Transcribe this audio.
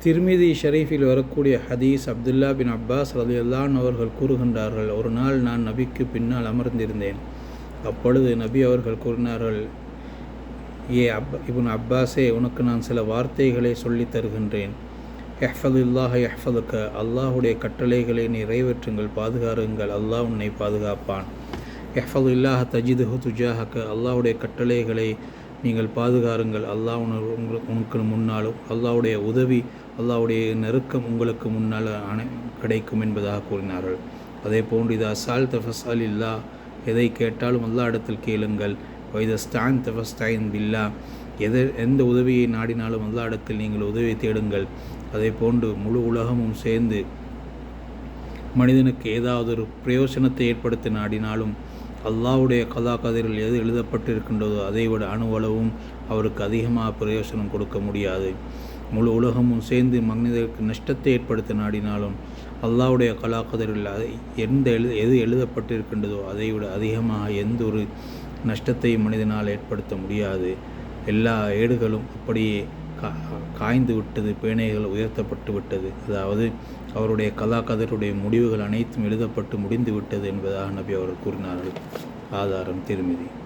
திர்மிதி ஷரீஃபில் வரக்கூடிய ஹதீஸ், Abdullah bin Abbas ரலியல்லாஹு அன்ஹு அவர்கள் கூறுகின்றார்கள், ஒரு நாள் நான் நபிக்கு பின்னால் அமர்ந்திருந்தேன். அப்பொழுது நபி அவர்கள் கூறினார்கள், இப்னு அப்பாஸே, உனக்கு நான் சில வார்த்தைகளை சொல்லித் தருகின்றேன். இஹ்ஃபதுல்லாஹ யஹ்ஃபதுக, அல்லாஹுடைய கட்டளைகளை நிறைவேற்றுங்கள், பாதுகாருங்கள், அல்லாஹ் உன்னை பாதுகாப்பான். இஹ்ஃபதுல்லாஹ தஜிதுஹு துஜாஹக, அல்லாஹுடைய கட்டளைகளை நீங்கள் பாதுகாருங்கள், அல்லாஹ் உனக்கு முன்னாலும் அல்லாஹுடைய உதவி, அல்லாஹுடைய நெருக்கம் உங்களுக்கு முன்னால் கிடைக்கும் என்பதாக கூறினார்கள். அதே போன்று இதா சால் தஃபஸ்அல் இல்லா, எதை கேட்டாலும் அல்லாஹ் இடத்தில் கேளுங்கள். வைதஸ்தான் தஃபஸ்தைன் பில்லா, எந்த உதவியை நாடினாலும் அல்லாஹ் இடத்தில் நீங்கள் உதவியை தேடுங்கள். அதே போன்று முழு உலகமும் சேர்ந்து மனிதனுக்கு ஏதாவது ஒரு பிரயோசனத்தை ஏற்படுத்த நாடினாலும் அல்லாஹ்வுடைய கதா கதிரில் எது எழுதப்பட்டிருக்கின்றதோ அதைவிட அணுவளவும் அவருக்கு அதிகமாக பிரயோசனம் கொடுக்க முடியாது. முழு உலகமும் சேர்ந்து மனிதருக்கு நஷ்டத்தை ஏற்படுத்த நாடினாலும் அல்லாஹ்வுடைய கலா கதிரில் எது எழுதப்பட்டிருக்கின்றதோ அதைவிட அதிகமாக எந்த ஒரு நஷ்டத்தையும் மனிதனால் ஏற்படுத்த முடியாது. எல்லா ஏடுகளும் அப்படியே காய்ந்து விட்டது, பேனைகள் உயர்த்தப்பட்டு விட்டது. அதாவது அவருடைய கதருடைய முடிவுகள் அனைத்தும் எழுதப்பட்டு முடிந்து விட்டது என்பதாக நபி அவர்கள் கூறினார்கள். ஆதாரம் திர்மிதி.